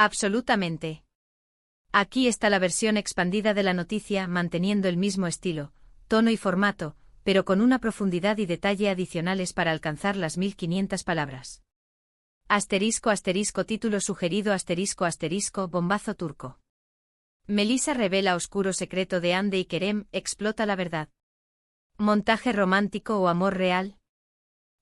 Absolutamente. Aquí está la versión expandida de la noticia manteniendo el mismo estilo, tono y formato, pero con una profundidad y detalle adicionales para alcanzar las 1500 palabras. Título sugerido bombazo turco. Melissa revela oscuro secreto de Hande y Kerem, explota la verdad. ¿Montaje romántico o amor real?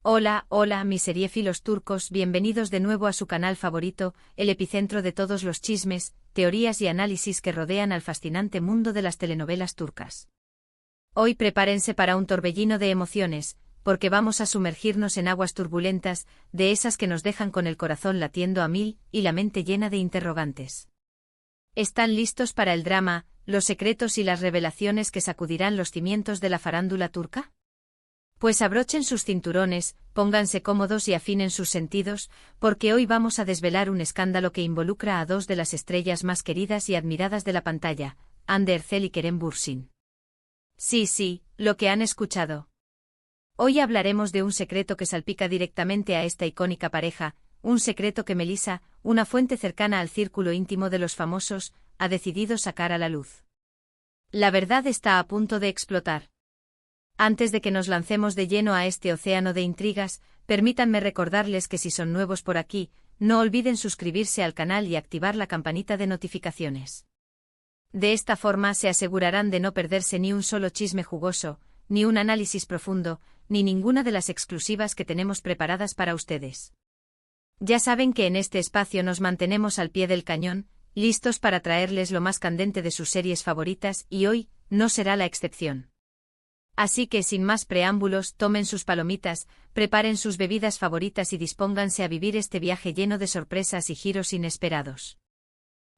Hola, mis seriéfilos turcos, bienvenidos de nuevo a su canal favorito, el epicentro de todos los chismes, teorías y análisis que rodean al fascinante mundo de las telenovelas turcas. Hoy prepárense para un torbellino de emociones, porque vamos a sumergirnos en aguas turbulentas, de esas que nos dejan con el corazón latiendo a 1000 y la mente llena de interrogantes. ¿Están listos para el drama, los secretos y las revelaciones que sacudirán los cimientos de la farándula turca? Pues abrochen sus cinturones, pónganse cómodos y afinen sus sentidos, porque hoy vamos a desvelar un escándalo que involucra a dos de las estrellas más queridas y admiradas de la pantalla, Hande Erçel y Kerem Bürsin. Sí, lo que han escuchado. Hoy hablaremos de un secreto que salpica directamente a esta icónica pareja, un secreto que Melissa, una fuente cercana al círculo íntimo de los famosos, ha decidido sacar a la luz. La verdad está a punto de explotar. Antes de que nos lancemos de lleno a este océano de intrigas, permítanme recordarles que si son nuevos por aquí, no olviden suscribirse al canal y activar la campanita de notificaciones. De esta forma se asegurarán de no perderse ni un solo chisme jugoso, ni un análisis profundo, ni ninguna de las exclusivas que tenemos preparadas para ustedes. Ya saben que en este espacio nos mantenemos al pie del cañón, listos para traerles lo más candente de sus series favoritas y hoy no será la excepción. Así que sin más preámbulos, tomen sus palomitas, preparen sus bebidas favoritas y dispónganse a vivir este viaje lleno de sorpresas y giros inesperados.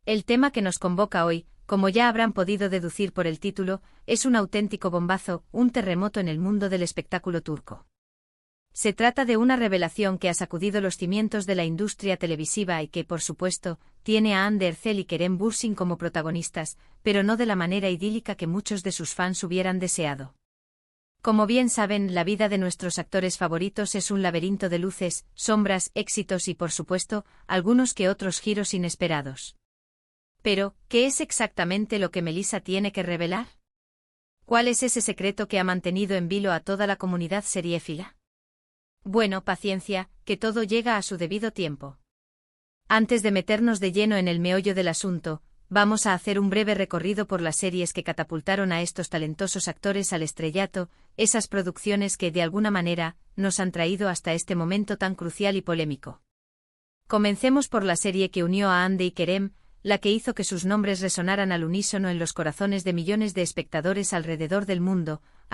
El tema que nos convoca hoy, como ya habrán podido deducir por el título, es un auténtico bombazo, un terremoto en el mundo del espectáculo turco. Se trata de una revelación que ha sacudido los cimientos de la industria televisiva y que, por supuesto, tiene a Hande Erçel y Kerem Bürsin como protagonistas, pero no de la manera idílica que muchos de sus fans hubieran deseado. Como bien saben, la vida de nuestros actores favoritos es un laberinto de luces, sombras, éxitos y, por supuesto, algunos que otros giros inesperados. Pero, ¿qué es exactamente lo que Melissa tiene que revelar? ¿Cuál es ese secreto que ha mantenido en vilo a toda la comunidad seriéfila? Bueno, paciencia, que todo llega a su debido tiempo. Antes de meternos de lleno en el meollo del asunto, vamos a hacer un breve recorrido por las series que catapultaron a estos talentosos actores al estrellato, esas producciones que, de alguna manera, nos han traído hasta este momento tan crucial y polémico. Comencemos por la serie que unió a Hande y Kerem, la que hizo que sus nombres resonaran al unísono en los corazones de millones de espectadores alrededor del mundo, ***,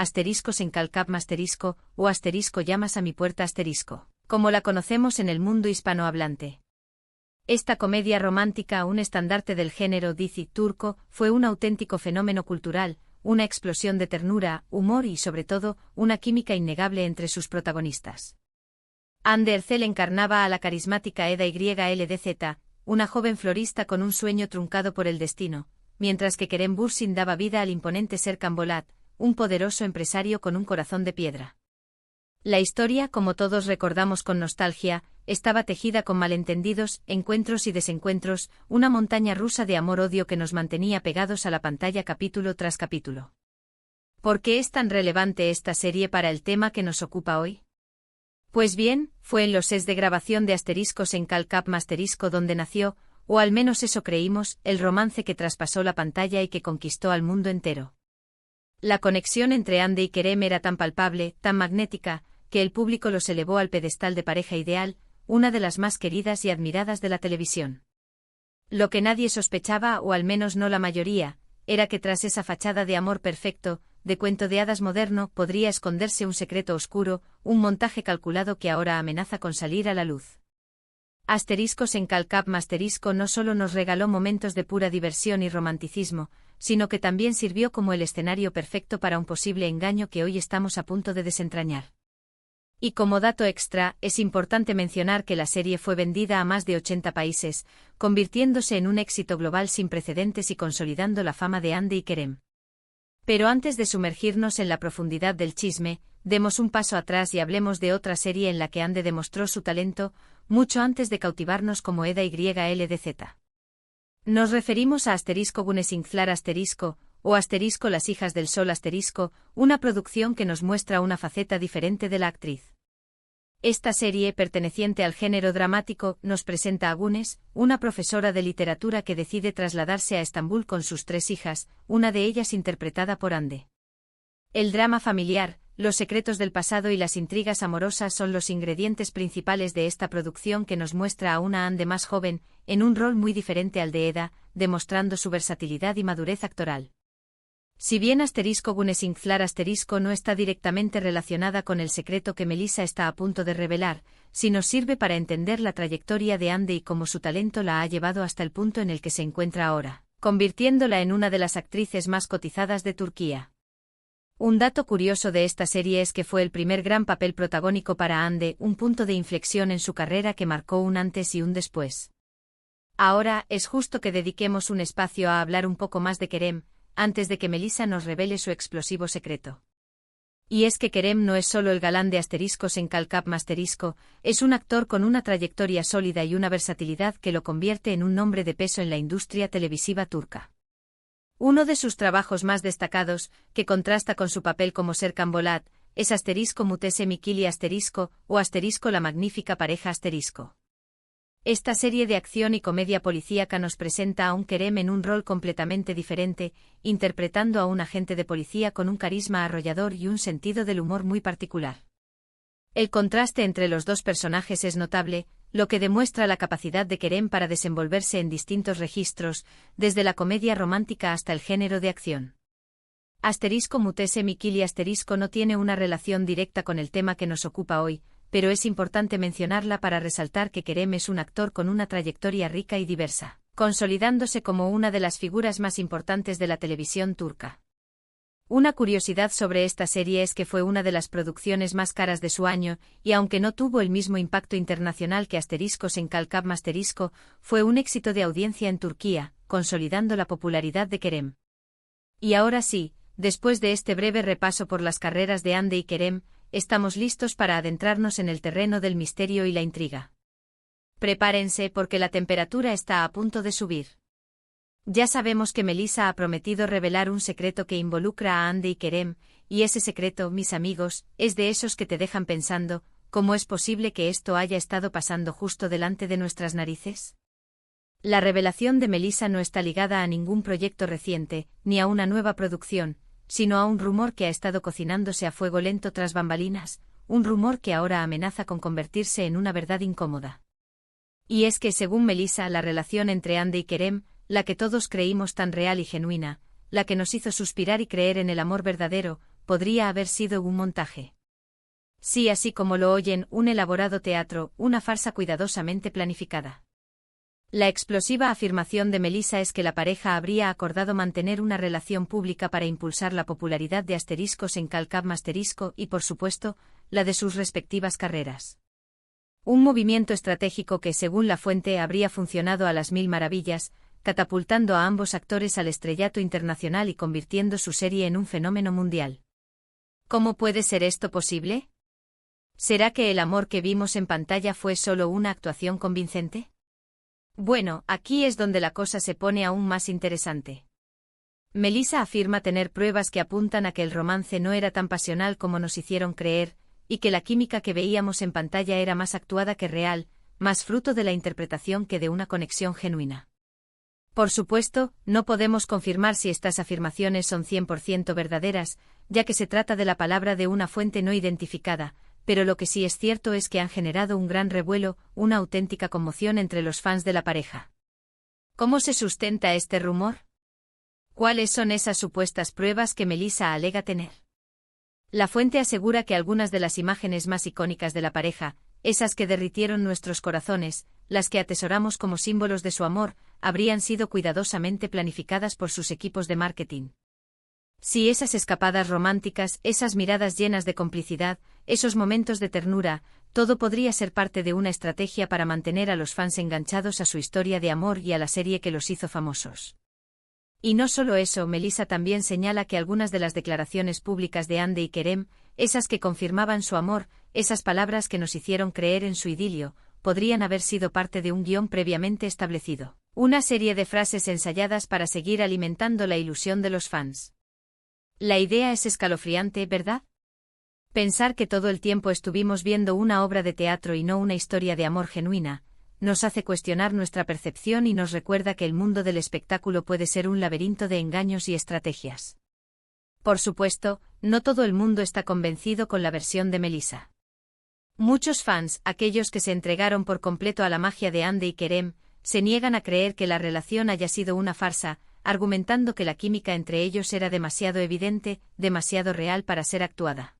o ***llamas a mi puerta ***, como la conocemos en el mundo hispanohablante. Esta comedia romántica, un estandarte del género dizi turco, fue un auténtico fenómeno cultural, una explosión de ternura, humor y, sobre todo, una química innegable entre sus protagonistas. Hande Erçel encarnaba a la carismática Eda YLDZ, una joven florista con un sueño truncado por el destino, mientras que Kerem Bürsin daba vida al imponente Serkan Bolat, un poderoso empresario con un corazón de piedra. La historia, como todos recordamos con nostalgia, estaba tejida con malentendidos, encuentros y desencuentros, una montaña rusa de amor-odio que nos mantenía pegados a la pantalla capítulo tras capítulo. ¿Por qué es tan relevante esta serie para el tema que nos ocupa hoy? Pues bien, fue en los sets de grabación de en Calcap donde nació, o al menos eso creímos, el romance que traspasó la pantalla y que conquistó al mundo entero. La conexión entre Hande y Kerem era tan palpable, tan magnética, que el público los elevó al pedestal de pareja ideal, una de las más queridas y admiradas de la televisión. Lo que nadie sospechaba, o al menos no la mayoría, era que tras esa fachada de amor perfecto, de cuento de hadas moderno, podría esconderse un secreto oscuro, un montaje calculado que ahora amenaza con salir a la luz. En Calcap no solo nos regaló momentos de pura diversión y romanticismo, sino que también sirvió como el escenario perfecto para un posible engaño que hoy estamos a punto de desentrañar. Y como dato extra, es importante mencionar que la serie fue vendida a más de 80 países, convirtiéndose en un éxito global sin precedentes y consolidando la fama de Hande y Kerem. Pero antes de sumergirnos en la profundidad del chisme, demos un paso atrás y hablemos de otra serie en la que Hande demostró su talento, mucho antes de cautivarnos como Eda YLDZ. Nos referimos a *Güneşler*, o Las hijas del sol*, una producción que nos muestra una faceta diferente de la actriz. Esta serie, perteneciente al género dramático, nos presenta a Güneş, una profesora de literatura que decide trasladarse a Estambul con sus 3 hijas, una de ellas interpretada por Hande. El drama familiar, los secretos del pasado y las intrigas amorosas son los ingredientes principales de esta producción que nos muestra a una Hande más joven, en un rol muy diferente al de Eda, demostrando su versatilidad y madurez actoral. Si bien *Güneşler* no está directamente relacionada con el secreto que Melissa está a punto de revelar, sí nos sirve para entender la trayectoria de Hande y cómo su talento la ha llevado hasta el punto en el que se encuentra ahora, convirtiéndola en una de las actrices más cotizadas de Turquía. Un dato curioso de esta serie es que fue el primer gran papel protagónico para Hande, un punto de inflexión en su carrera que marcó un antes y un después. Ahora, es justo que dediquemos un espacio a hablar un poco más de Kerem, antes de que Melissa nos revele su explosivo secreto. Y es que Kerem no es solo el galán de en Kalkap Masterisco, es un actor con una trayectoria sólida y una versatilidad que lo convierte en un nombre de peso en la industria televisiva turca. Uno de sus trabajos más destacados, que contrasta con su papel como Serkan Bolat, es *Mutesi Mikili*, o *La magnífica pareja*. Esta serie de acción y comedia policíaca nos presenta a un Kerem en un rol completamente diferente, interpretando a un agente de policía con un carisma arrollador y un sentido del humor muy particular. El contraste entre los dos personajes es notable, lo que demuestra la capacidad de Kerem para desenvolverse en distintos registros, desde la comedia romántica hasta el género de acción. *Mutesi Mikili* no tiene una relación directa con el tema que nos ocupa hoy, pero es importante mencionarla para resaltar que Kerem es un actor con una trayectoria rica y diversa, consolidándose como una de las figuras más importantes de la televisión turca. Una curiosidad sobre esta serie es que fue una de las producciones más caras de su año, y aunque no tuvo el mismo impacto internacional que en Kalkap Masterisco, fue un éxito de audiencia en Turquía, consolidando la popularidad de Kerem. Y ahora sí, después de este breve repaso por las carreras de Hande y Kerem, estamos listos para adentrarnos en el terreno del misterio y la intriga. Prepárense porque la temperatura está a punto de subir. Ya sabemos que Melissa ha prometido revelar un secreto que involucra a Hande y Kerem, y ese secreto, mis amigos, es de esos que te dejan pensando, ¿cómo es posible que esto haya estado pasando justo delante de nuestras narices? La revelación de Melissa no está ligada a ningún proyecto reciente, ni a una nueva producción, sino a un rumor que ha estado cocinándose a fuego lento tras bambalinas, un rumor que ahora amenaza con convertirse en una verdad incómoda. Y es que según Melissa, la relación entre Hande y Kerem, la que todos creímos tan real y genuina, la que nos hizo suspirar y creer en el amor verdadero, podría haber sido un montaje. Sí, así como lo oyen, un elaborado teatro, una farsa cuidadosamente planificada. La explosiva afirmación de Melissa es que la pareja habría acordado mantener una relación pública para impulsar la popularidad de en Kalkap Masterisco y, por supuesto, la de sus respectivas carreras. Un movimiento estratégico que, según la fuente, habría funcionado a las mil maravillas, catapultando a ambos actores al estrellato internacional y convirtiendo su serie en un fenómeno mundial. ¿Cómo puede ser esto posible? ¿Será que el amor que vimos en pantalla fue solo una actuación convincente? Bueno, aquí es donde la cosa se pone aún más interesante. Melissa afirma tener pruebas que apuntan a que el romance no era tan pasional como nos hicieron creer, y que la química que veíamos en pantalla era más actuada que real, más fruto de la interpretación que de una conexión genuina. Por supuesto, no podemos confirmar si estas afirmaciones son 100% verdaderas, ya que se trata de la palabra de una fuente no identificada, pero lo que sí es cierto es que han generado un gran revuelo, una auténtica conmoción entre los fans de la pareja. ¿Cómo se sustenta este rumor? ¿Cuáles son esas supuestas pruebas que Melissa alega tener? La fuente asegura que algunas de las imágenes más icónicas de la pareja, esas que derritieron nuestros corazones, las que atesoramos como símbolos de su amor, habrían sido cuidadosamente planificadas por sus equipos de marketing. Sí, esas escapadas románticas, esas miradas llenas de complicidad, esos momentos de ternura, todo podría ser parte de una estrategia para mantener a los fans enganchados a su historia de amor y a la serie que los hizo famosos. Y no solo eso, Melissa también señala que algunas de las declaraciones públicas de Hande y Kerem, esas que confirmaban su amor, esas palabras que nos hicieron creer en su idilio, podrían haber sido parte de un guión previamente establecido, Una serie de frases ensayadas para seguir alimentando la ilusión de los fans. La idea es escalofriante, ¿verdad? Pensar que todo el tiempo estuvimos viendo una obra de teatro y no una historia de amor genuina, nos hace cuestionar nuestra percepción y nos recuerda que el mundo del espectáculo puede ser un laberinto de engaños y estrategias. Por supuesto, no todo el mundo está convencido con la versión de Melissa. Muchos fans, aquellos que se entregaron por completo a la magia de Andy y Kerem, se niegan a creer que la relación haya sido una farsa, argumentando que la química entre ellos era demasiado evidente, demasiado real para ser actuada.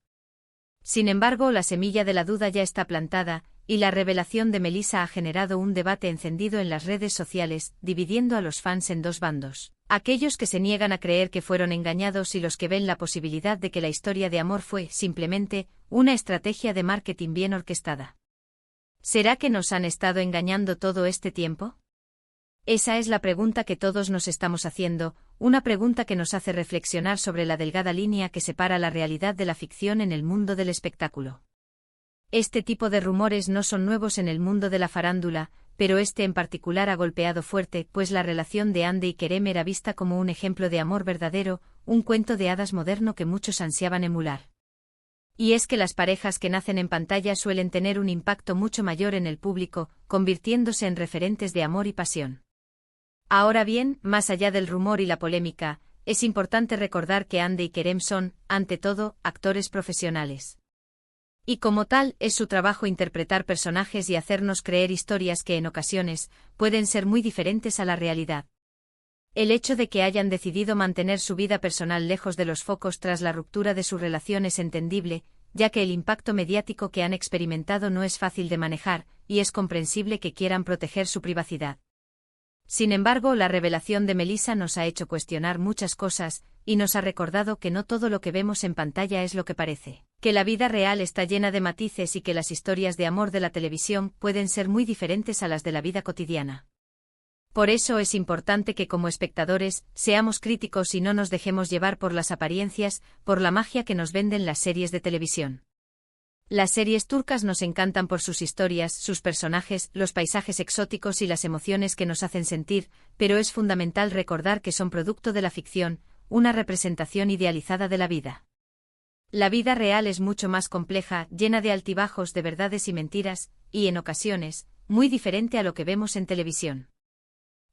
Sin embargo, la semilla de la duda ya está plantada, y la revelación de Melissa ha generado un debate encendido en las redes sociales, dividiendo a los fans en dos bandos: aquellos que se niegan a creer que fueron engañados y los que ven la posibilidad de que la historia de amor fue, simplemente, una estrategia de marketing bien orquestada. ¿Será que nos han estado engañando todo este tiempo? Esa es la pregunta que todos nos estamos haciendo, una pregunta que nos hace reflexionar sobre la delgada línea que separa la realidad de la ficción en el mundo del espectáculo. Este tipo de rumores no son nuevos en el mundo de la farándula, pero este en particular ha golpeado fuerte, pues la relación de Andy y Kerem era vista como un ejemplo de amor verdadero, un cuento de hadas moderno que muchos ansiaban emular. Y es que las parejas que nacen en pantalla suelen tener un impacto mucho mayor en el público, convirtiéndose en referentes de amor y pasión. Ahora bien, más allá del rumor y la polémica, es importante recordar que Andy y Kerem son, ante todo, actores profesionales. Y como tal, es su trabajo interpretar personajes y hacernos creer historias que en ocasiones pueden ser muy diferentes a la realidad. El hecho de que hayan decidido mantener su vida personal lejos de los focos tras la ruptura de su relación es entendible, ya que el impacto mediático que han experimentado no es fácil de manejar, y es comprensible que quieran proteger su privacidad. Sin embargo, la revelación de Melissa nos ha hecho cuestionar muchas cosas, y nos ha recordado que no todo lo que vemos en pantalla es lo que parece, que la vida real está llena de matices y que las historias de amor de la televisión pueden ser muy diferentes a las de la vida cotidiana. Por eso es importante que como espectadores, seamos críticos y no nos dejemos llevar por las apariencias, por la magia que nos venden las series de televisión. Las series turcas nos encantan por sus historias, sus personajes, los paisajes exóticos y las emociones que nos hacen sentir, pero es fundamental recordar que son producto de la ficción, una representación idealizada de la vida. La vida real es mucho más compleja, llena de altibajos, de verdades y mentiras, y en ocasiones, muy diferente a lo que vemos en televisión.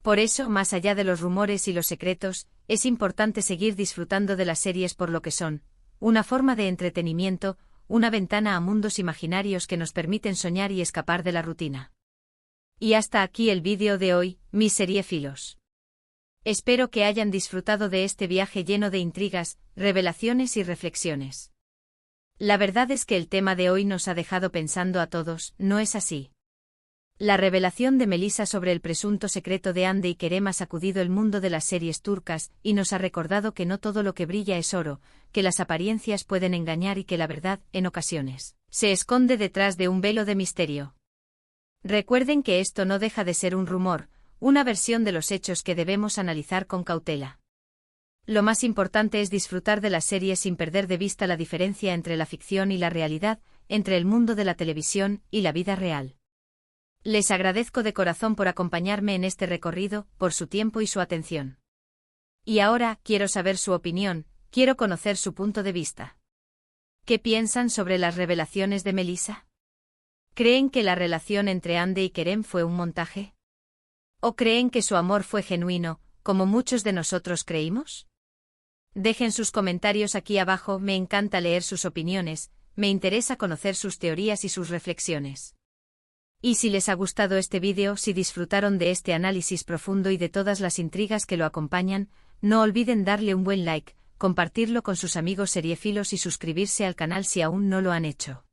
Por eso, más allá de los rumores y los secretos, es importante seguir disfrutando de las series por lo que son, una forma de entretenimiento, una ventana a mundos imaginarios que nos permiten soñar y escapar de la rutina. Y hasta aquí el vídeo de hoy, mis seriéfilos. Espero que hayan disfrutado de este viaje lleno de intrigas, revelaciones y reflexiones. La verdad es que el tema de hoy nos ha dejado pensando a todos, ¿no es así? La revelación de Melissa sobre el presunto secreto de Andy y Kerem ha sacudido el mundo de las series turcas y nos ha recordado que no todo lo que brilla es oro, que las apariencias pueden engañar y que la verdad, en ocasiones, se esconde detrás de un velo de misterio. Recuerden que esto no deja de ser un rumor, una versión de los hechos que debemos analizar con cautela. Lo más importante es disfrutar de las series sin perder de vista la diferencia entre la ficción y la realidad, entre el mundo de la televisión y la vida real. Les agradezco de corazón por acompañarme en este recorrido, por su tiempo y su atención. Y ahora, quiero saber su opinión, quiero conocer su punto de vista. ¿Qué piensan sobre las revelaciones de Melissa? ¿Creen que la relación entre Andy y Kerem fue un montaje? ¿O creen que su amor fue genuino, como muchos de nosotros creímos? Dejen sus comentarios aquí abajo, me encanta leer sus opiniones, me interesa conocer sus teorías y sus reflexiones. Y si les ha gustado este vídeo, si disfrutaron de este análisis profundo y de todas las intrigas que lo acompañan, no olviden darle un buen like, compartirlo con sus amigos seriéfilos y suscribirse al canal si aún no lo han hecho.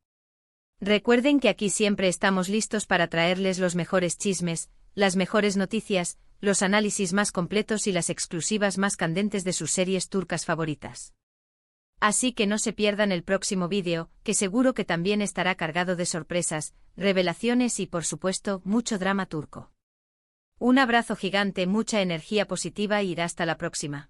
Recuerden que aquí siempre estamos listos para traerles los mejores chismes, las mejores noticias, los análisis más completos y las exclusivas más candentes de sus series turcas favoritas. Así que no se pierdan el próximo vídeo, que seguro que también estará cargado de sorpresas, revelaciones y por supuesto, mucho drama turco. Un abrazo gigante, mucha energía positiva y hasta la próxima.